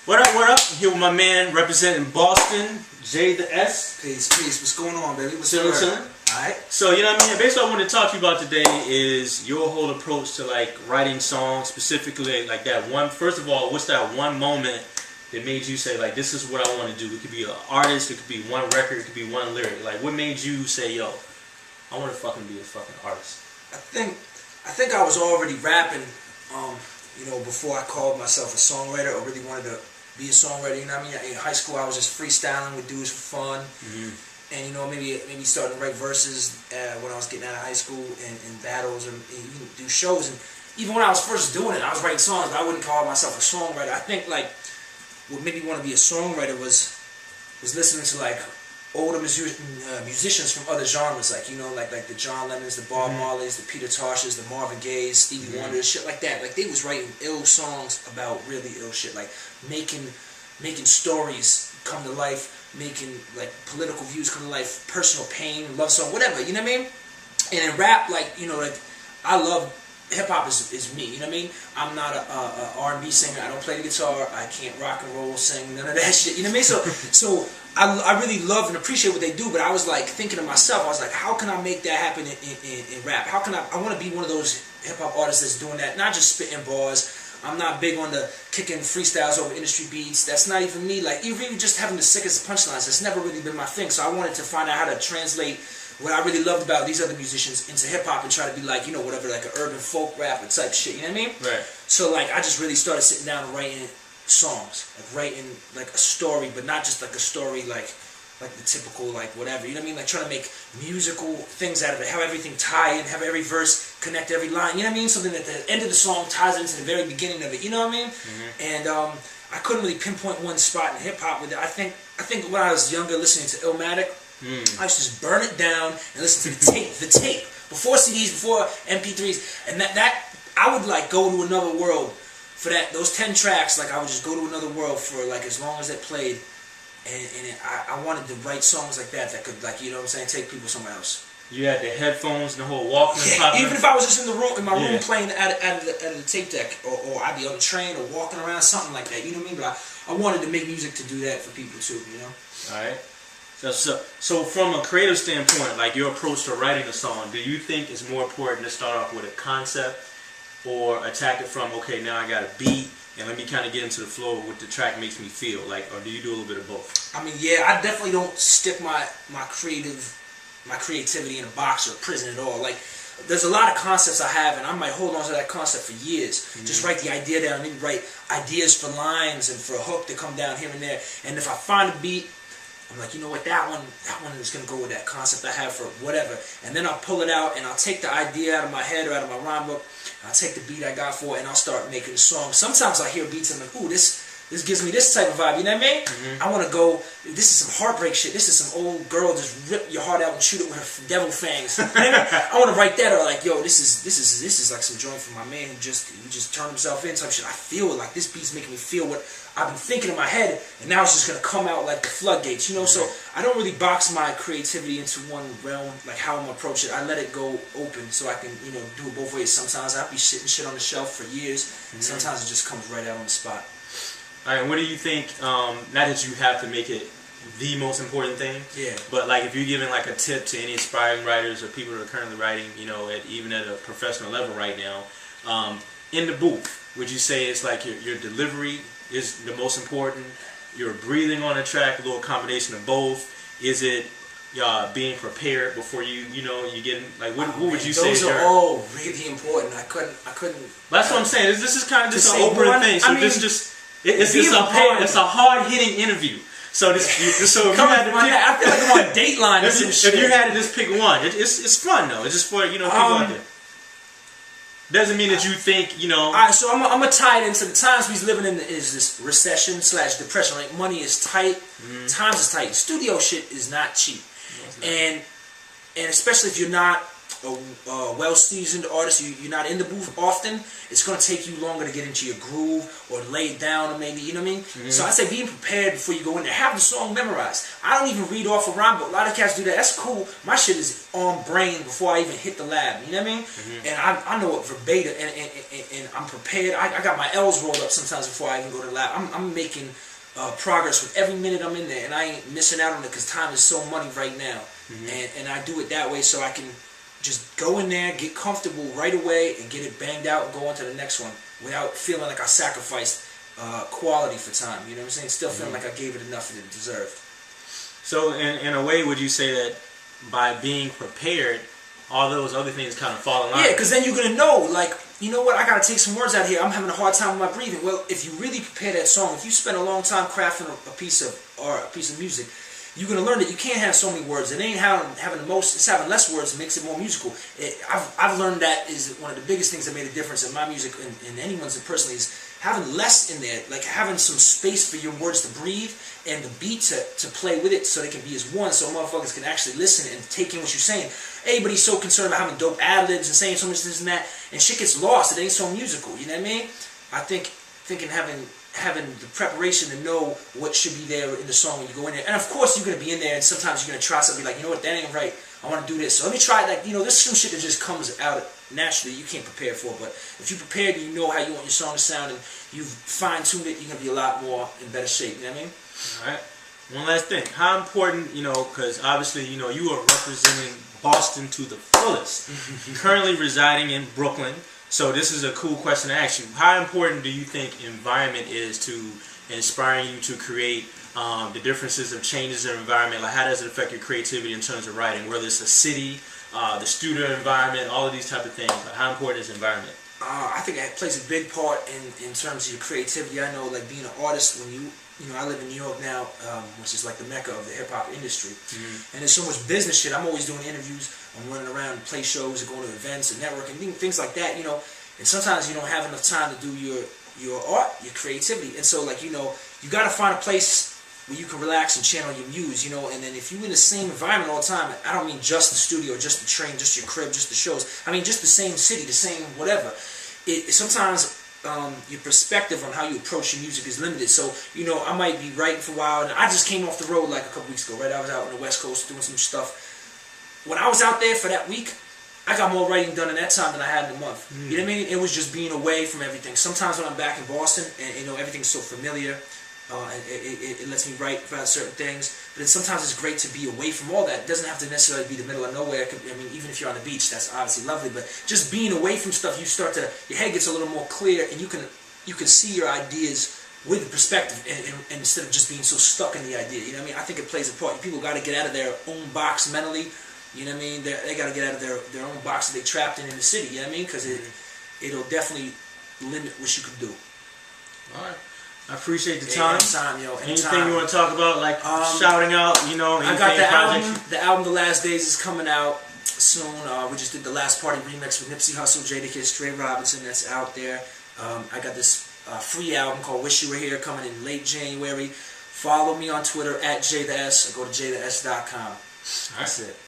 What up, what up? I'm here with my man representing Boston, Jay the S. Peace, peace. What's going on, baby? What's Chillin', up? chillin'. Alright. So, you know what I mean? Basically, what I wanted to talk to you about today is your whole approach to, like, writing songs, specifically, like, that one. First of all, what's that one moment that made you say, like, this is what I want to do? It could be an artist, it could be one record, it could be one lyric. Like, what made you say, yo, I want to fucking be a fucking artist? I think I was already rapping, you know, before I called myself a songwriter or really wanted to be a songwriter. You know what I mean? In high school, I was just freestyling with dudes for fun. And, you know, maybe starting to write verses when I was getting out of high school and battles or even do shows. And even when I was first doing it, I was writing songs, but I wouldn't call myself a songwriter. I think, like, what made me want to be a songwriter was listening to, like, older musicians from other genres, like, you know, like the John Lennons, the Bob Marleys, the Peter Tosches, the Marvin Gayes, Stevie Wonders, shit like that. Like, they was writing ill songs about really ill shit, like making stories come to life, making, like, political views come to life, personal pain, love song, whatever, you know what I mean? And in rap, like, you know, like, I love hip-hop is me, you know what I mean? I'm not a R&B singer, I don't play the guitar, I can't rock and roll, sing, none of that shit, you know what I mean? So I really love and appreciate what they do, but I was, like, thinking to myself, I was like, how can I make that happen in rap? How can I want to be one of those hip-hop artists that's doing that, not just spitting bars. I'm not big on the kicking freestyles over industry beats. That's not even me. Like, even just having the sickest punchlines, that's never really been my thing. So I wanted to find out how to translate what I really loved about these other musicians into hip-hop and try to be like, you know, whatever, like an urban folk rapper type shit, you know what I mean? Right. So, like, I just really started sitting down and writing songs, like writing, like, a story, but not just like a story like the typical, like, whatever, you know what I mean? Like, trying to make musical things out of it, have everything tie in, have every verse connect to every line, you know what I mean? Something that the end of the song ties into the very beginning of it, you know what I mean? And I couldn't really pinpoint one spot in hip-hop with it. I think when I was younger, listening to Illmatic, I used to just burn it down and listen to the tape, before CDs, before MP3s, and that I would, like, go to another world for those 10 tracks. Like, I would just go to another world for, like, as long as it played, and I wanted to write songs like that could, like, you know what I'm saying, take people somewhere else. You had the headphones and the whole Walkman. Yeah, even if I was just in my room playing out of the tape deck, or I'd be on the train or walking around, something like that, you know what I mean? But I wanted to make music to do that for people too, you know? Alright. So from a creative standpoint, like, your approach to writing a song, do you think it's more important to start off with a concept or attack it from, okay, now I got a beat and let me kind of get into the flow of what the track makes me feel, like, or do you do a little bit of both? I mean, yeah, I definitely don't stick my creativity in a box or a prison at all. Like, there's a lot of concepts I have, and I might hold on to that concept for years. Just write the idea down, maybe write ideas for lines and for a hook to come down here and there. And if I find a beat, I'm like, you know what, that one is going to go with that concept I have for whatever. And then I'll pull it out, and I'll take the idea out of my head or out of my rhyme book, and I'll take the beat I got for it, and I'll start making a song. Sometimes I hear beats, and I'm like, ooh, this gives me this type of vibe, you know what I mean? I want to go, this is some heartbreak shit, this is some old girl just rip your heart out and shoot it with her devil fangs. I want to write that, or like, yo, this is like some joint from my man who just turned himself in type shit. I feel it, like, this beat's making me feel what I've been thinking in my head, and now it's just going to come out like the floodgates, you know? So I don't really box my creativity into one realm, like how I'm going to approach it. I let it go open so I can, you know, do it both ways. Sometimes I'll be sitting shit on the shelf for years, and sometimes it just comes right out on the spot. Alright, and what do you think, not that you have to make it the most important thing, but, like, if you're giving, like, a tip to any aspiring writers or people that are currently writing, you know, even at a professional level right now, in the booth, would you say it's like your delivery is the most important, your breathing on a track, a little combination of both? Is it being prepared before you get in, like, what would you say? Those are all really important. I couldn't. That's what I'm saying. This is kind of just an open thing. So this just. It's a hard-hitting interview. So if you had to pick, I feel like I'm on Dateline or some shit. If you had to just pick one, it's fun though. It's just for, you know, people out there. Doesn't mean that you think, you know. Alright, so I'm gonna tie it into the times we're living in. Is this recession / depression? Like, money is tight, times is tight. Studio shit is not cheap, and especially if you're not a well-seasoned artist, you're not in the booth often, it's going to take you longer to get into your groove or lay it down, or maybe, you know what I mean? So I say being prepared before you go in there. Have the song memorized. I don't even read off a rhyme, but a lot of cats do that. That's cool. My shit is on brain before I even hit the lab, you know what I mean? And I know it verbatim, and I'm prepared. I got my L's rolled up sometimes before I even go to the lab. I'm making progress with every minute I'm in there, and I ain't missing out on it because time is so money right now. And I do it that way so I can just go in there, get comfortable right away, and get it banged out and go on to the next one without feeling like I sacrificed quality for time. You know what I'm saying? Still feeling like I gave it enough that it deserved. So in a way, would you say that by being prepared, all those other things kind of fall in line? Yeah, because then you're going to know, like, you know what, I got to take some words out here. I'm having a hard time with my breathing. Well, if you really prepare that song, if you spend a long time crafting a piece of art, a piece of music, you're going to learn that you can't have so many words. It ain't having the most, it's having less words that makes it more musical. I've learned that is one of the biggest things that made a difference in my music and anyone's personally is having less in there, like having some space for your words to breathe and the beat to play with it so they can be as one, so motherfuckers can actually listen and take in what you're saying. Everybody's so concerned about having dope ad-libs and saying so much this and that, and shit gets lost. It ain't so musical, you know what I mean? I think having the preparation to know what should be there in the song when you go in there. And of course you're going to be in there and sometimes you're going to try something like, you know what, that ain't right. I want to do this. So let me try it. Like, you know, there's some shit that just comes out naturally you can't prepare for. But if you prepared, you know how you want your song to sound and you've fine-tuned it, you're going to be a lot more in better shape. You know what I mean? All right. One last thing. How important, you know, because obviously, you know, you are representing Boston to the fullest. Currently residing in Brooklyn. So this is a cool question to ask you. How important do you think environment is to inspiring you to create the differences of changes in environment? Like, how does it affect your creativity in terms of writing? Whether it's a city, the studio environment, all of these type of things. Like, how important is environment? I think it plays a big part in terms of your creativity. I know, like, being an artist, when you know, I live in New York now, which is like the mecca of the hip-hop industry. And there's so much business shit. I'm always doing interviews. I'm running around and play shows and going to events and networking, things like that, you know. And sometimes you don't have enough time to do your art, your creativity. And so, like, you know, you got to find a place where you can relax and channel your muse, you know. And then if you're in the same environment all the time, I don't mean just the studio, just the train, just your crib, just the shows. I mean just the same city, the same whatever. Sometimes your perspective on how you approach your music is limited. So, you know, I might be writing for a while, and I just came off the road like a couple weeks ago, right? I was out on the West Coast doing some stuff. When I was out there for that week, I got more writing done in that time than I had in a month. You know what I mean? It was just being away from everything. Sometimes when I'm back in Boston, and you know, everything's so familiar, and it lets me write about certain things. But then sometimes it's great to be away from all that. It doesn't have to necessarily be the middle of nowhere. I mean, even if you're on the beach, that's obviously lovely. But just being away from stuff, your head gets a little more clear, and you can see your ideas with the perspective, and instead of just being so stuck in the idea. You know what I mean? I think it plays a part. People got to get out of their own box mentally. You know what I mean? They got to get out of their own box that they trapped in the city. You know what I mean? Because it'll definitely limit what you can do. All right. I appreciate the time. Anytime, yo. Anything you want to talk about, like shouting out, you know, I got the album. The album, The Last Days, is coming out soon. We just did the Last Party remix with Nipsey Hussle, Jadakiss, Stray Robinson. That's out there. I got this free album called Wish You Were Here coming in late January. Follow me on Twitter @JTheS, or go to jthes.com. That's it.